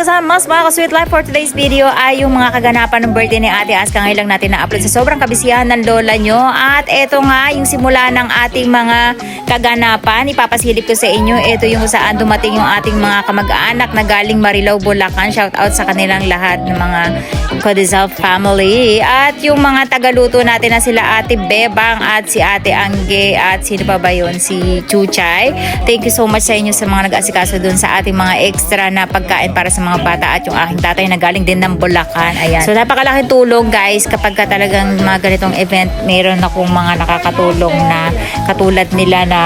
mas mga ka-sweet life, for today's video ay yung mga kaganapan ng birthday ni Ate Aska. Ngayon lang natin na-upload sa sobrang kabisihan ng lola nyo. At eto nga yung simula ng ating mga kaganapan. Ipapasilip ko sa inyo. Ito yung saan dumating yung ating mga kamag-anak na galing Marilao, Bulacan. Shout out sa kanilang lahat ng mga Codizal family. At yung mga tagaluto natin na sila Ate Bebang at si Ate Angge at sino pa ba yun? Si Chuchay. Thank you so much sa inyo sa mga nag-asikaso dun sa ating mga extra na pagkain para sa mga bata at yung aking tatay na galing din ng Bulacan. Ayan. So napakalaking tulong guys kapag ka talagang mga ganitong event, meron akong mga nakakatulong na katulad nila na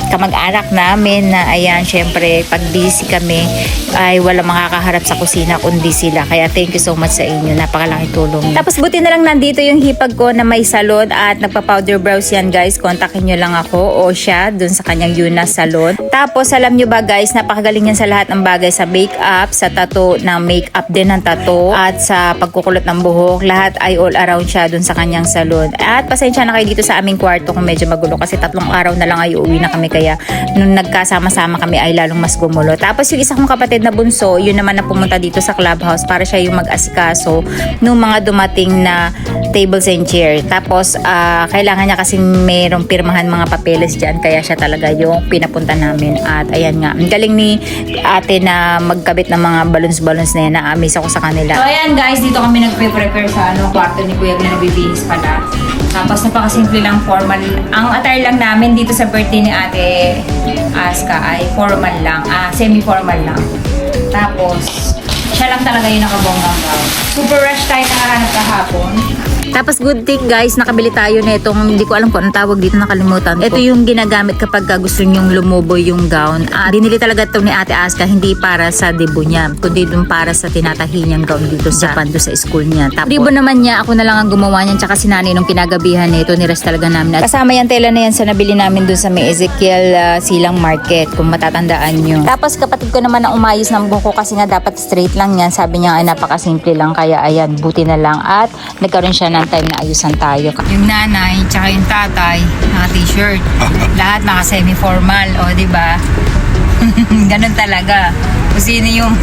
kamag-anak namin na ayan, syempre pag busy kami ay wala makakaharap sa kusina kundi sila. Kaya thank you so much sa inyo. Napakalaking tulong. Tapos buti na lang nandito yung hipag ko na may salon at nagpa-powder brows yan guys. Kontakin nyo lang ako o siya dun sa kanyang Yuna Salon. Tapos alam nyo ba guys, napakagaling yan sa lahat ng bagay, sa makeup, sa tattoo, ng makeup din ng tattoo at sa pagkukulot ng buhok. Lahat ay all around siya dun sa kanyang salon. At pasensya na kayo dito sa aming kwarto kung medyo magulo kasi 3 araw na lang ay uuwi na kami, kaya nung nagkasama-sama kami ay lalong mas gumulo. Tapos yung isa kong kapatid na bunso, yun naman na pumunta dito sa clubhouse para siya yung mag-asikaso nung mga dumating na tables and chair. Tapos kailangan niya kasi mayroong pirmahan mga papeles dyan, kaya siya talaga yung pinapunta namin. At ayan nga, ang galing ni ate na magkabit ng mga balloons na yan, na-amaze ako sa kanila. So ayan guys, dito kami nagpe-prepare sa kwarto ni Kuya na nabibihis pala. Tapos napakasimple lang, formal. Ang attire lang namin dito sa birthday ni Ate Aska ay formal lang, semi-formal lang. Tapos siya lang talaga yung nakabonggang gown. Super rush tayo nakahanap kahapon. Tapos good thing guys, nakabili tayo na itong, hindi ko alam kung anong tawag dito, nakalimutan ko. Ito yung ginagamit kapag gusto nyong lumuboy yung gown. Binili talaga ito ni Ate Aska, hindi para sa debo niya, kundi dun para sa tinatahi niyang gown dito sa Japan, doon sa school niya. Tapos debo naman niya, ako na lang ang gumawa niyan, tsaka si nanay nung kinagabihan nito, nirest talaga namin. At kasama yung tela na yan sa nabili namin dun sa may Ezekiel Silang Market, kung matatandaan nyo. Tapos kapatid ko naman ang umayos ng buko kasi nga dapat straight lang yan. Sabi niya ay napakasimple lang, kaya ayan, buti na lang. At nagkaroon siya ng time na ayusan tayo. Yung nanay, tsaka yung tatay, mga t-shirt. Lahat mga semi-formal, o diba? Ganun talaga. Kung sino yung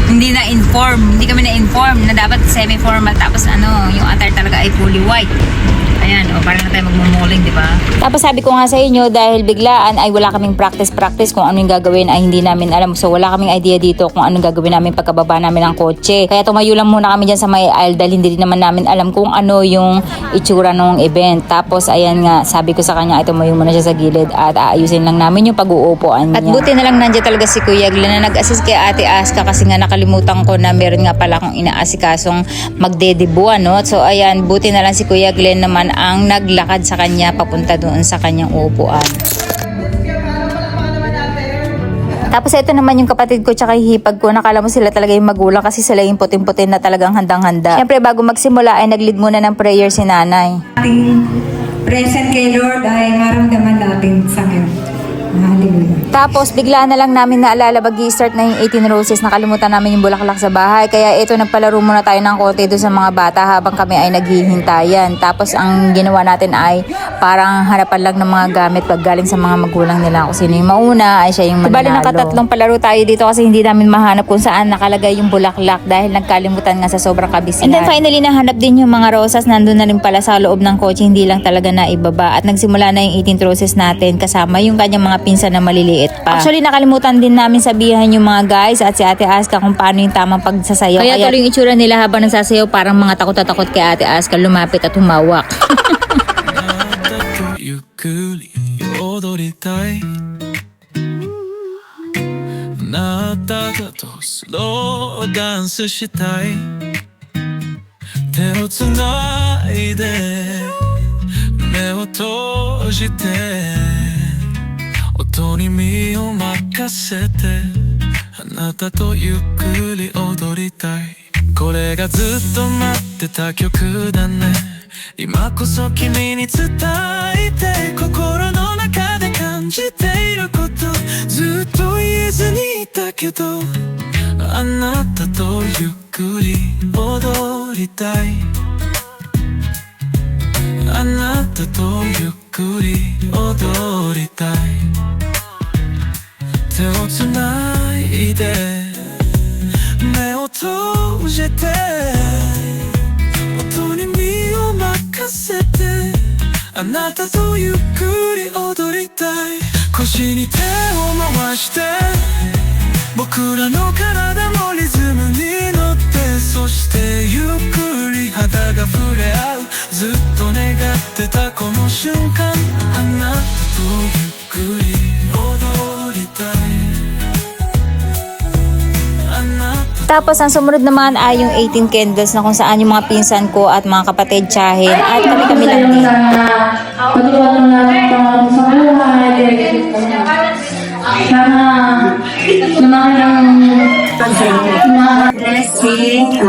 hindi na-inform, hindi kami na-inform na dapat semi-formal, tapos yung attire talaga ay fully white. Ayan, parang na tayo magmumuling, di ba? Tapos sabi ko nga sa inyo, dahil biglaan ay wala kaming practice kung ano yung gagawin ay hindi namin alam. So wala kaming idea dito kung anong gagawin namin pagkababa namin ng kotse. Kaya tumayo lang muna kami dyan sa may aisle dahil hindi naman namin alam kung ano yung itsura ng event. Tapos ayan nga, sabi ko sa kanya ay tumayo muna siya sa gilid at aayusin lang namin yung pag-uupuan niya. At buti na lang nandiyan talaga si Kuya Glenn na nag-assist kay Ate Aska kasi nga nakalimutan ko na meron nga pala akong inaasikasong magdedebuan, no? So ayan, buti na lang si Kuya Glenn naman ang naglakad sa kanya papunta doon sa kanyang uupuan. Tapos ito naman yung kapatid ko tsaka hipag ko. Nakala mo sila talaga yung magulang kasi sila yung puting-putin na talagang handang-handa. Siyempre bago magsimula ay nag-lead muna ng prayer si nanay. Ating present kay Lord ay maramdaman natin sa ngayon. Hallelujah. Tapos bigla na lang namin naalala mag-i-start na yung 18 roses. Nakalimutan namin yung bulaklak sa bahay. Kaya ito, nagpalaro muna tayo ng konti doon sa mga bata habang kami ay naghihintayan. Tapos ang ginawa natin ay parang harapan lang ng mga gamit pag galing sa mga magulang nila. Kung sino yung mauna ay siya yung mananalo. Bali nakatatlong palaro tayo dito kasi hindi namin mahanap kung saan nakalagay yung bulaklak dahil nagkalimutan nga sa sobrang kabisihan. And then finally nahanap din yung mga rosas. Nandun na rin pala sa loob ng kotse, hindi lang talaga na ibaba. At nagsimula na yung 18 roses natin kasama yung kanyang mga pinsan na maliliit pa. Actually, nakalimutan din namin sabihan yung mga guys at si Ate Aska kung paano yung tamang pagsasayaw. Kaya tuloy yung itsura nila habang nagsasayaw, parang mga takot na takot kay Ate Aska, lumapit at humawak.音に身を任せてあなたとゆっくり踊りたいこれがずっと待ってた曲だね今こそ君に伝えて心の中で感じていることずっと言えずにいたけどあなたとゆっくり踊りたいあなたとゆっくり踊りたい手をつないで閉じて音に身を任せてあなたとゆっくり踊りたい腰に手を回して僕らの体もリズムに乗ってそしてゆっくり肌が触れ合うずっと願ってたこの瞬間あなたとゆっくり踊りたいあなたTapos ang sumunod naman ay yung 18 candles na kung saan yung mga pinsan ko at mga kapatid tsahin at kami-kami lang din. Pagkakataon na lang sa buhay, sana lumaki ng Blessing,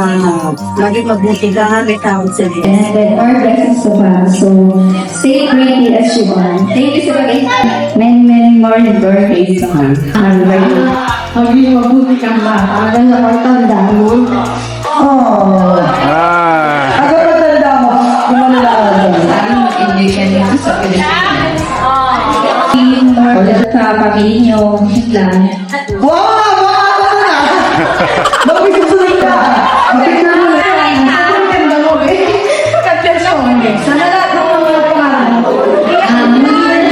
maging mabuti ka, may tawag sa Diyos. and then our blessings to come. So, stay pretty as you want. Thank you so much. Many more birthdays to come. Maging mabuti kang bata. Hanggang sa pagtanda mo. Oh. Ako pagtanda mo. Lumalala. Ulit sa pamilya nyo.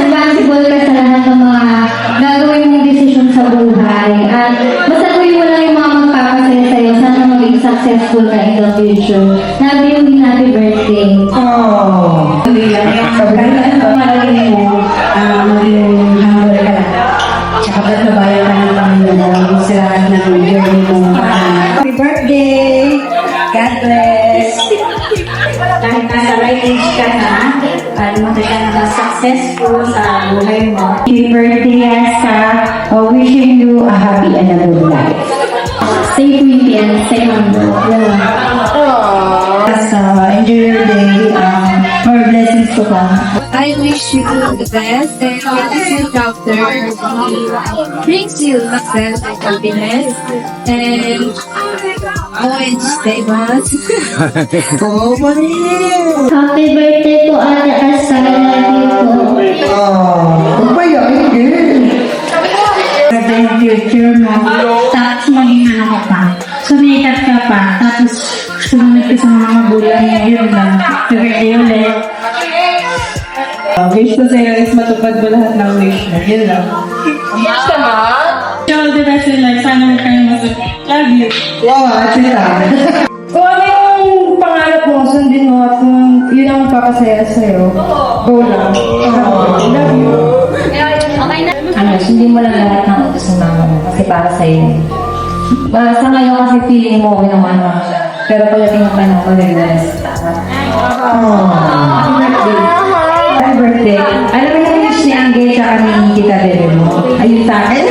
Responsible ka sa lahat ng mga gagawin mong desisyon sa buhay. At basta gawin mo lang yung mga magpapasaya sa'yo. Sana maging successful ka in the future. Happy birthday. Maging humble ka lang. Tsaka pagkabayan ka ng Panginoon sa lahat ng journey mo. Happy birthday! God bless! Kahit nasa right age ka na, at magkita na successful sa buhay mo. Happy birthday, Asa. Wishing you a happy and a good life. Stay pretty and stay humble. Enjoy your day. More blessings to come. I wish you the best and this doctor brings you success and happiness and always stay blessed. Happy birthday po, Ate Asa. Love you po. Birthday ng future mo. Tapos maging ano ka. Sumikat ka pa. Tapos sumunod ka sa mga magulang mo. Yun lang. Happy birthday ulit. Wish ko sa'yo is matupad mo lahat ng wish mo. Yun lang. All the best in life. Sana mo kayo masuk. Love you. Wow, sila. Kung ano yung pangarap mo, sundin mo at kung yun ang papasaya sa'yo, go lang. Love you. Ano, sundin mo lang lahat ng utos ng mama mo. Kasi para sa'yo. Sa ngayon kasi feeling mo okay naman mo. Pero pagdating ng panahon ko, nag-rest. Happy birthday. Alam mo yung wish ni Angel sa ni Tita Bebe mo? Ayun sa akin.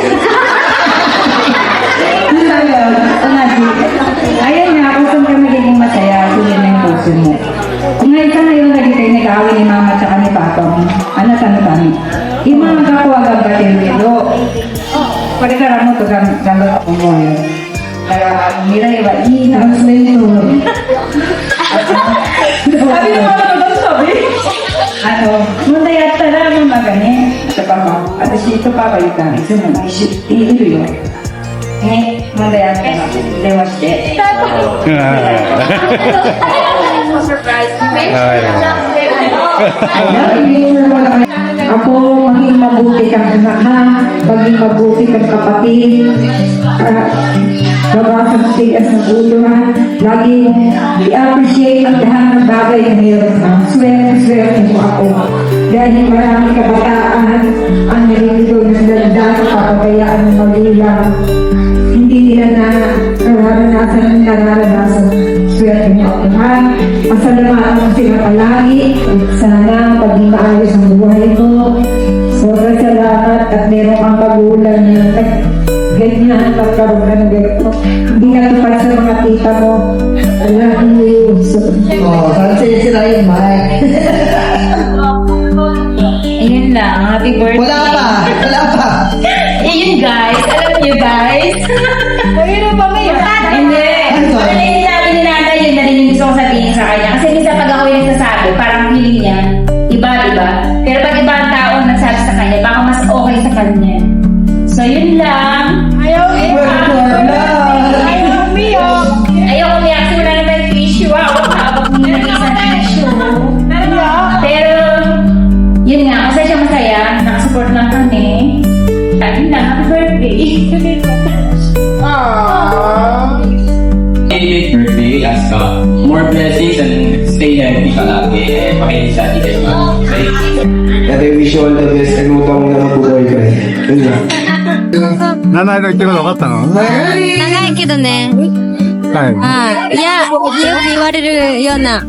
Ayun nga, kung saan ka magiging masaya, sundin mo yung puso mo. Kung ngayon sa ngayon, lagi kayo nag-aaway ni Mama at ni Papa mo. Ano kami? Yung mga kakuwagang bateryo. Pagkakara mo ito, gamit ako mo yun. Kaya, mira iba, tapos na yung tulog. Sabi naman ako daw sabi. Ano, muna yata na ng magani. Ito pa mo. At ito pa kayo ka. Ito mo, ilo yun. Muna yata na. Lewas de. Ako, maging mabuti kang anak ha. Maging mabuti kang kapatid. Babasag tigas ng ulo ha. Lagi i-appreciate ang lahat ng bagay na meron ka. Swerte mo ako. Dahil maraming kabataan ang nalilito ng danda sa kapagayaan ng magulang. Hindi nila na nararanasan swerte mo ako ha. Masalamatan mo sila palagi. Sana paging maayos ang buhay mo. Sobrang salamat at meron kang pagulang na ganyan pagkaroon ka ng ganito. Hindi ka tupad sa mga tita mo. I love you. Kasi sila yung mic. Ayun lang, happy birthday. Wala pa. Ayun guys, alam niyo guys. Ayun pa may Hindi. Hindi namin ni nanay yun na rin yung gusto kong sabihin sa kanya. Kasi minsan pag ako yung nagsasabi, parang feeling niya, iba, diba? Pero pag iba ang tao ang nagsabi sa kanya, baka mas okay sa kanya. So yun lang. Ayaw, Birthday, Aska. More blessings and stay healthy palagi. Pakinig sa atin kayo mga. Okay? Ate, wish you all the best and huwag akong naman boyfriend. Yun lang. 名前が言ってること分かったの？長いけどね。はい。いや、よく言われるような。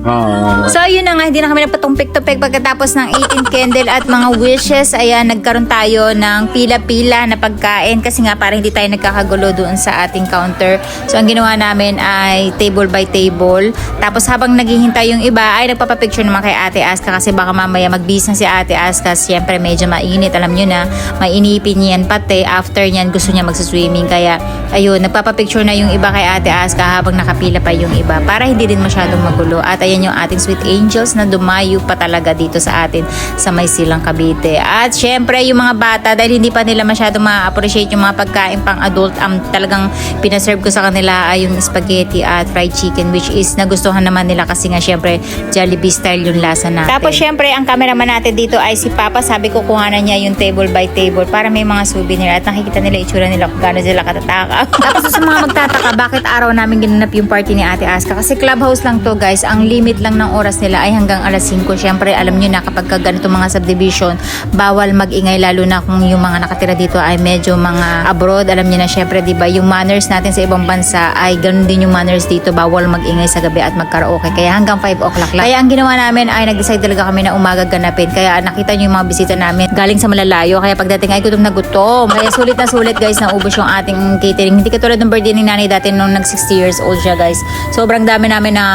So ayun na nga, hindi na kami nagpatumpik-tupik pagkatapos ng 18 candle at mga wishes. Ayan, nagkaroon tayo ng pila-pila na pagkain kasi nga parang hindi tayo nagkakagulo doon sa ating counter. So ang ginawa namin ay table by table. Tapos habang naghihintay yung iba ay nagpapapicture naman kay Ate Aska kasi baka mamaya mag-bis na si Ate Aska. Siyempre medyo mainit, alam nyo na, mainipin yan pati. After nyan gusto niya magsiswimming. Kaya ayun, nagpapapicture na yung iba kay Ate Aska habang nakapila pa yung iba para hindi din masyadong magulo. At ayan yung ating sweet angels na dumayo pa talaga dito sa atin sa May Silang Cavite. At syempre yung mga bata dahil hindi pa nila masyadong ma-appreciate yung mga pagkain pang adult, talagang pinaserve ko sa kanila ay yung spaghetti at fried chicken which is nagustuhan naman nila kasi nga syempre Jollibee style yung lasa natin. Tapos syempre ang cameraman natin dito ay si Papa. Sabi ko kuhanan niya yung table by table para may mga souvenir at nakikita nila itsura nila kung gaano sila katataka. Tapos sa mga magtataka bakit araw namin ginanap yung party ni Ate Aska kasi clubhouse lang to guys. Ang limit lang ng oras nila ay hanggang alas 5. Syempre alam nyo na kapag ganito mga subdivision bawal magingay lalo na kung yung mga nakatira dito ay medyo mga abroad. Alam nyo na syempre diba yung manners natin sa ibang bansa ay ganun din yung manners dito. Bawal magingay sa gabi at magkaraoke kaya hanggang 5 o'clock lang. Kaya ang ginawa namin ay nag-decide talaga kami na umaga ganapin. Kaya nakita nyo yung mga bisita namin galing sa malalayo. Kaya pagdating ay gutom na gutom. Kaya sulit na sulit guys na ubos yung ating catering. Hindi katulad ng birthday ni nanay dati nung nag 60 years old siya guys. Sobrang dami namin na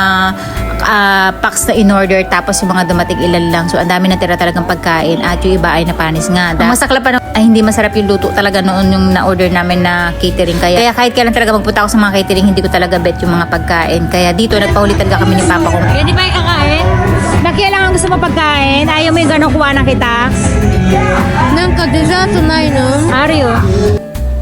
packs na in order tapos yung mga dumating ilan lang. So ang dami na tira talagang pagkain at yung iba ay napanis nga. Ang masakla pa ay hindi masarap yung luto talaga noon yung na-order namin na catering. Kaya kahit kailan talaga magpunta ako sa mga catering hindi ko talaga bet yung mga pagkain. Kaya dito nagpahuli talaga kami ni Papa ko. Hindi ba yung kakain? Kailangan gusto mo pagkain? Ayaw mo yung ganong kuha na kita? なんかデザートないの？ Ario.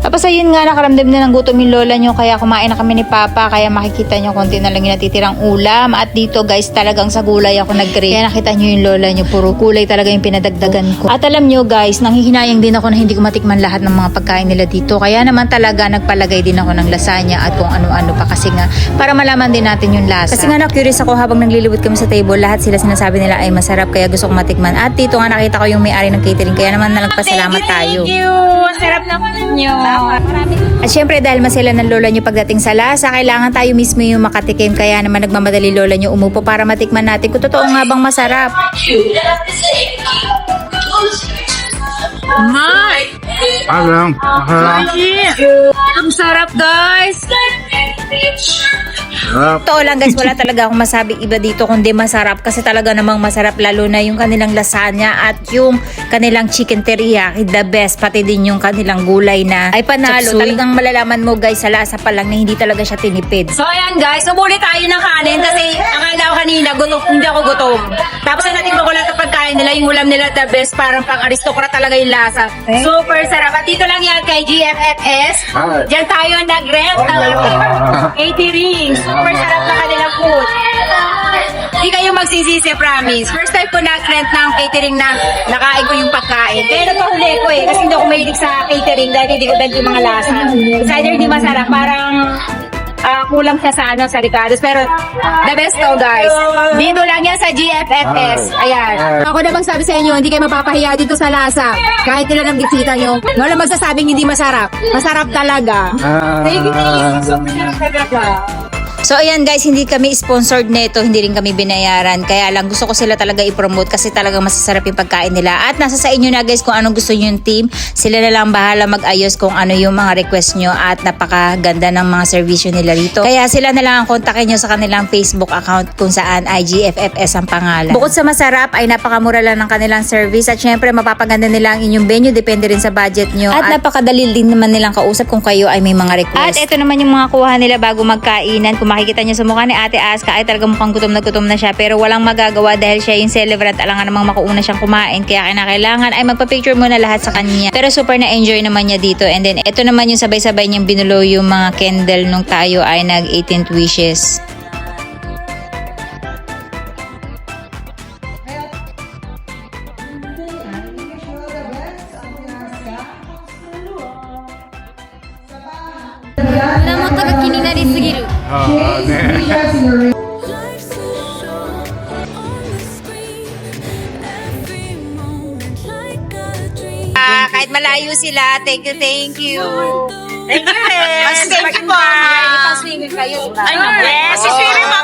Tapos ayun nga, nakaramdam na ng gutom yung lola nyo kaya kumain na kami ni Papa kaya makikita nyo konti na lang yung natitirang ulam at dito guys talagang sa gulay ako nag-grade kaya nakita nyo yung lola nyo puro kulay talaga yung pinadagdagan ko at alam nyo guys nanghihinayang din ako na hindi ko matikman lahat ng mga pagkain nila dito kaya naman talaga nagpalagay din ako ng lasagna at kung ano-ano pa kasi nga para malaman din natin yung lasa kasi nga na-curious ako habang naglilibot kami sa table lahat sila sinasabi nila ay masarap kaya gusto kong matikman at dito nga nakita ko yung may-ari ng catering kaya naman nagpasalamat tayo. Thank you! Sarap naman nyo. At syempre dahil masela ng lola nyo pagdating sa lasa, kailangan tayo mismo yung makatikim. Kaya naman nagmamadali lola nyo umupo para matikman natin kung totoo nga bang masarap. Alam. Ang sarap guys! Totoo lang guys, wala talaga akong masabing iba dito kundi masarap kasi talaga namang masarap lalo na yung kanilang lasagna at yung kanilang chicken teriyaki, the best, pati din yung kanilang gulay na ay panalo. Talagang malalaman mo guys sa lasa pa lang na hindi talaga siya tinipid. So ayan guys, umuli tayo ng kanin kasi akala ko kanina gutom, hindi ako gutom. Tapos ay natin ko lang sa pagkain nila, yung ulam nila the best, parang pang aristokrat talaga yung lasa. Super sarap. At dito lang yan kay GFFS. Diyan tayo nag-rent ng catering. Super sarap na kanilang food. Hindi kayo magsisisi, promise. First time ko nag-rent ng catering na nakain ko yung pagkain. Kaya nagpahuli ko kasi hindi ako mahilig sa catering dahil hindi ko dahil yung mga lasa. It's either hindi masarap, parang kulang siya sa ricados. Pero the best to guys. Dito lang yan sa GFFS. Ayan. Ako na bang sabi sa inyo, hindi kayo mapapahiya dito sa lasa. Kahit nila ng bisita nyo. Wala magsasabing hindi masarap. Masarap talaga. Thank you. Super talaga. So ayan guys, hindi kami sponsored nito, hindi rin kami binayaran. Kaya lang gusto ko sila talaga i-promote kasi talagang masasarap yung pagkain nila. At nasa sa inyo na guys kung anong gusto nyo yung team. Sila na lang bahala mag-ayos kung ano yung mga request nyo at napakaganda ng mga servisyo nila rito. Kaya sila na lang ang kontakin nyo sa kanilang Facebook account kung saan IGFFS ang pangalan. Bukod sa masarap ay napakamura lang ng kanilang service at syempre mapapaganda nila ang inyong venue, depende rin sa budget nyo. At napakadali din naman nilang kausap kung kayo ay may mga request. At ito naman yung mga kuha nila bago magkainan. Kung makikita nyo sa mukha ni Ate Aska ay talagang mukhang gutom na siya pero walang magagawa dahil siya yung celebrant. Alangan namang makuuna siyang kumain kaya kinakailangan ay magpa-picture muna lahat sa kanya. Pero super na-enjoy naman niya dito and then ito naman yung sabay-sabay niyang binulo yung mga candle nung tayo ay nag 18th wishes. 네. Kahit malayo sila, thank you, thank you. Thank you, Ren. Thank you po. Ipang-swimming kayo, diba? Yes, swimming pa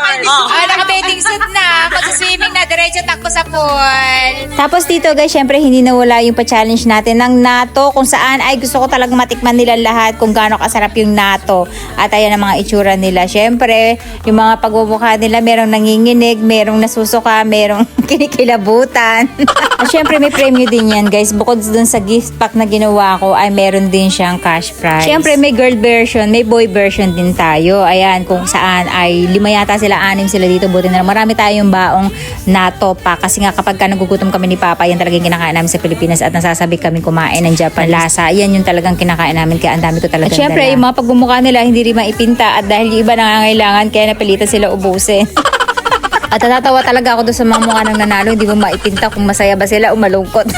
Naka-bathing suit na. Pag-swimming na, diretso takbo sa pool. Tapos dito guys, syempre hindi nawala yung pa-challenge natin ng natto kung saan ay gusto ko talagang matikman nila lahat kung gaano kasarap yung natto. At ayan ang mga itsura nila. Syempre, yung mga pagmumukha nila, merong nanginginig, merong nasusuka, merong kinikilabutan. At syempre may premyo din yan guys. Bukod dun sa gift pack na ginawa ko ay meron din siyang cash prize. Syempre may girl version, may boy version din tayo. Ayan, kung saan ay 5 yata sila, 6 sila dito. Buti na lang. Marami tayong baong natto pa. Kasi nga kapag ka nagugutom kami ni Papa, yan talagang kinakain namin sa Pilipinas at nasasabik kami kumain ng Japan lasa. Yan yung talagang kinakain namin kaya ang dami ko talaga. At syempre, yung mga pagbumukha nila hindi rin maipinta at dahil yung iba nangangailangan kaya napilitan sila ubusin. At natatawa talaga ako doon sa mga mukha ng nanalo. Hindi mo maipinta kung masaya ba sila o malungkot.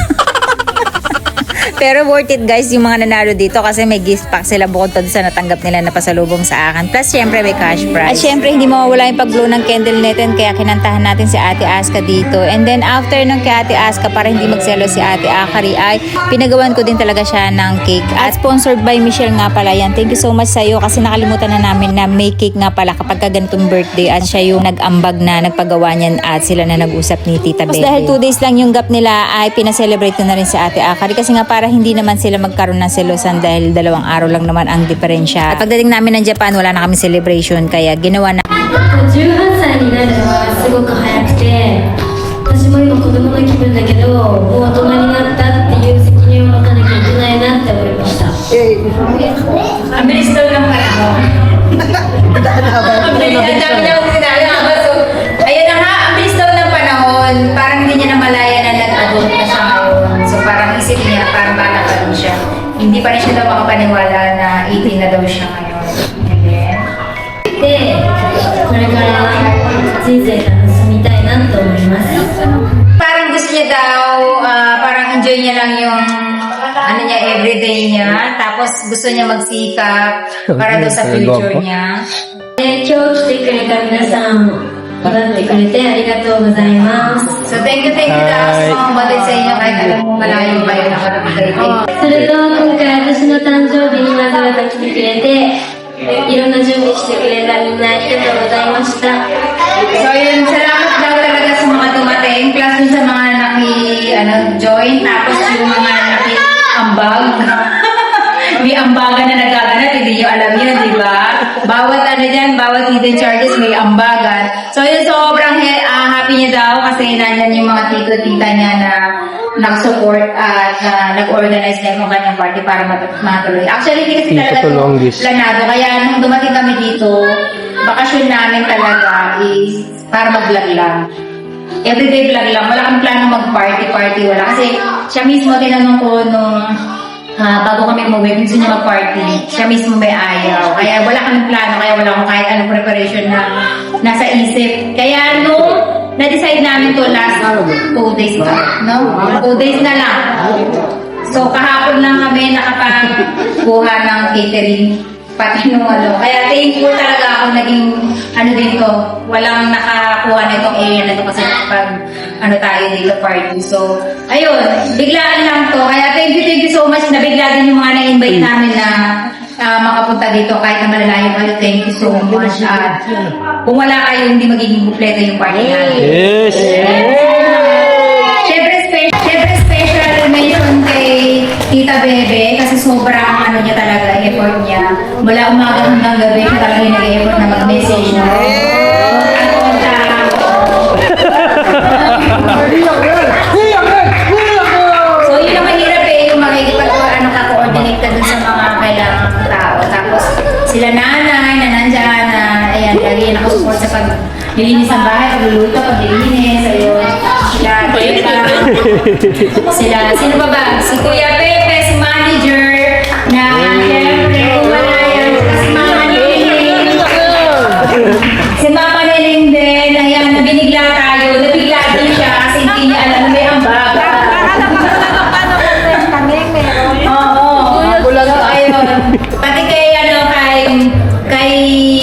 Pero worth it guys yung mga nanalo dito kasi may gift pack sila bukod pa sa natanggap nila na pasalubong sa akin. Plus syempre may cash prize. At syempre hindi mawawala yung pag-blow ng candle natin kaya kinantahan natin si Ate Aska dito. And then after ng kay Ate Aska para hindi magselo si Ate Akari ay pinagawan ko din talaga siya ng cake. At sponsored by Michelle nga pala yan. Thank you so much sa'yo kasi nakalimutan na namin na may cake nga pala kapag ka ganitong birthday at siya yung nag-ambag na nagpagawa niyan at sila na nag-usap ni Tita Bebe. Dahil 2 days lang yung gap nila ay pinaselebrate ko na rin si Ate Akari kasi nga para hindi naman sila magkaroon ng selosan dahil 2 araw lang naman ang diferensya. At pagdating namin ng Japan, wala na kami celebration kaya ginawa na 18歳になるのはすごく早くて、私も今子供の気分だけど、もう大人になったっていう責任を持たなきゃいけないなって思いました。 Ang bilis daw ng panahon. Ang bilis, ang dami niya kong sinabi. So, ayun na nga, ang bilis daw ng panahon. Parang hindi niya namalaya na nag-adult na siya ngayon. So, parang isip niya, parang bata pa rin siya. Hindi pa rin siya daw makapaniwala na 18 na daw siya ngayon. And then, で、これから人生楽しみたいなと思います。 parang gusto niya daw, parang enjoy niya lang yung ano niya, everyday niya. Tapos gusto niya magsikap para daw sa future niya. で、今日来てくれた皆さん、頑張ってくれてありがとうございます。 So thank you daw sa mga batid sa inyo kahit alam mo malayo pa yung nakarating. それと今回私の誕生日にわざわざ来てくれて、いろんな準備してくれたみんなありがとうございました。 So yun, salamat daw talaga sa mga dumating, plus dun sa mga naki-join, tapos yung mga naki-ambag. May ambagan na nagaganap, hindi nyo alam yun, di ba? Bawat bawat hidden charges may ambagan. So yun, sobrang happy niya daw kasi nandyan yung mga tito-tita niya na nag-support at nag-organize na yung kanyang party para matuloy. Actually, hindi kasi talaga ito planado. Kaya nung dumating kami dito, bakasyon namin talaga is para mag-vlog lang. Everyday vlog lang. Wala kang plano mag-party. Wala. Kasi siya mismo, tinanong ko nung bago kami umuwi, gusto niya mag-party. Siya mismo may ayaw. Kaya wala kang plano. Kaya wala akong kahit anong preparation na nasa isip. Kaya nung na-decide namin to last 2 days pa. No? 2 days na lang. So kahapon lang kami nakapagkuha ng catering. Pati nung Kaya thankful talaga ako naging dito. Walang nakakuha na itong area na ito kasi pag tayo dito party. So, ayun. Biglaan lang to. Kaya thank you so much na bigla din yung mga na-invite namin na makapunta dito kahit na malalayo kayo. Thank you so much. At kung wala kayo, hindi magiging kumpleto yung party natin. Yes! Siyempre special mention kay Tita Bebe kasi sobrang niya talaga, effort niya. Mula umaga hanggang gabi siya talaga yung nag-effort na mag-message na. So yun ang mahirap yung makikipag-coordinate ka dun sa mga kailangan ng tao. Tapos sila nanay na nandyan na ayan, lagi nakasupport sa paglilinis ng bahay, pagluluto, paglilinis, ayun. Sila, sino pa ba? Si Kuya Pepe, si manager, na siyempre, wala yan, si Mama Niling. Si Mama Niling din, ayan, nabinigla tayo, nabigla din siya kasi hindi niya alam na may ambaga. Oo. So, ayun. Pati kay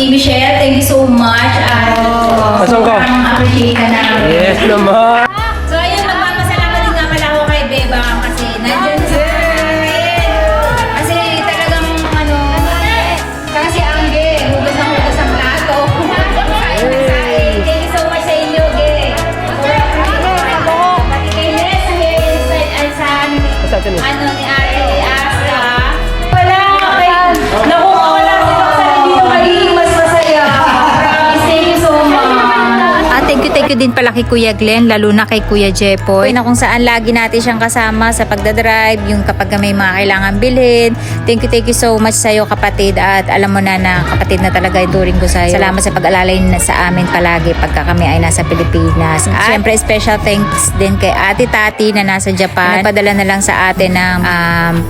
Michelle, thank you naman. So ayun, magpapasalamat din nga pala ako kay Beba kasi nandiyan sa atin. Kasi talagang ano, kasi Angge, hugas ang plato. Saing na saing. Thank you so much sa inyo, Ge. Pati kay Nes, sa hairstyle ay sa ano ni Ate Asta. Wala, naku, wala sila sa hindi magiging mas masaya. Promise, thank you so much. Thank you din pala kay Kuya Glenn, lalo na kay Kuya Jepoy, na kung saan lagi natin siyang kasama sa pagdadrive, yung kapag may mga kailangan bilhin. Thank you so much sa'yo kapatid, at alam mo na kapatid na talaga ituring ko sa'yo. Salamat sa pag-alalay na sa amin palagi pagka kami ay nasa Pilipinas. At syempre special thanks din kay Ate Tati na nasa Japan. Nagpadala na lang sa atin ng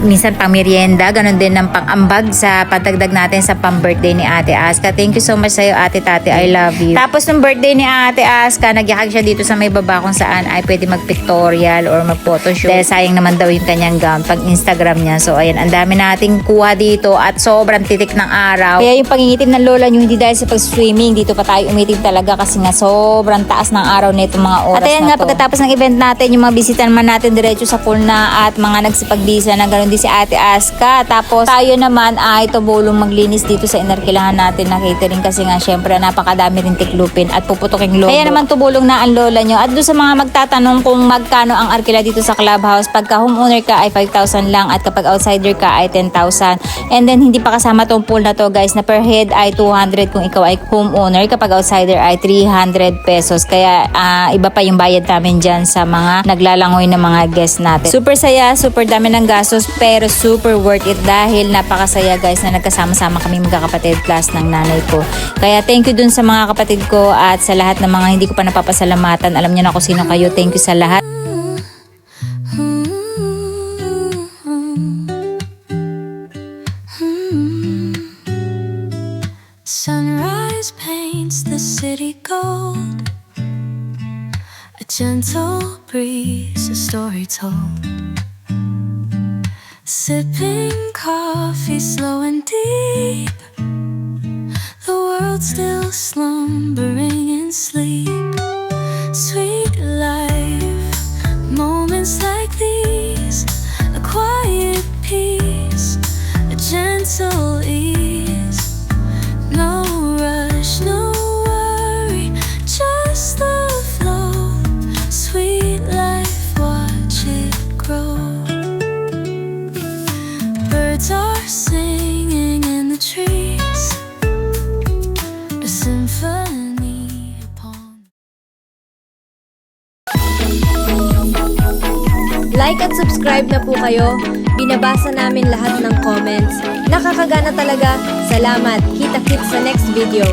minsan pang merienda, ganun din ng pang-ambag sa pagdagdag natin sa pang-birthday ni Ate Aska. Thank you so much sa'yo Ate Tati, I love you. Tapos ng birthday ni Ate Aska, nagyakag siya dito sa may baba kung saan ay pwede mag-pictorial or mag-photoshoot. Dahil sayang naman daw yung kanyang gown pag Instagram niya. So ayan, ang dami nating kuha dito at sobrang titik ng araw. Kaya yung pangingitim ng lola nyo, hindi dahil sa pag-swimming, dito pa tayo umitim talaga kasi nga sobrang taas ng araw nito mga oras at ayan na nga, pagkatapos ng event natin, yung mga bisita naman natin diretso sa pool na at mga nagsipagbisa na ganoon din si Ate Aska. Tapos tayo naman ay tumulong maglinis dito sa inarkilahan natin na catering kasi nga syempre napakadami rin tiklupin at puputuking logo. Kaya naman tumulong na ang lola nyo. At doon sa mga magtatanong kung magkano ang arkila dito sa clubhouse, pagka homeowner ka ay 5,000 lang at kapag outsider ka ay 10,000. And then hindi pa kasama tong pool na to guys, na per head ay 200 kung ikaw ay homeowner, kapag outsider ay 300 pesos. Kaya iba pa yung bayad namin dyan sa mga naglalangoy na mga guests natin. Super saya, super dami ng gastos, pero super worth it dahil napakasaya guys na nagkasama-sama kami magkakapatid plus ng nanay ko. Kaya thank you dun sa mga kapatid ko at sa lahat ng mga hindi ko pa napapasalamatan. Alam niyo na kung sino kayo. Thank you sa lahat. Sunrise paints the city gold. A gentle breeze, a story told. Sipping coffee slow and deep. The world still slumbering in sleep. Sweet life, moments like these. A quiet peace, a gentle ease. No rush, no worry, just the flow. Sweet life, watch it grow. Birds are singing in the trees, a symphony upon. Like at subscribe na po kayo. Binabasa namin lahat ng comments. Nakakagana talaga. Salamat. Kita-kits sa next video.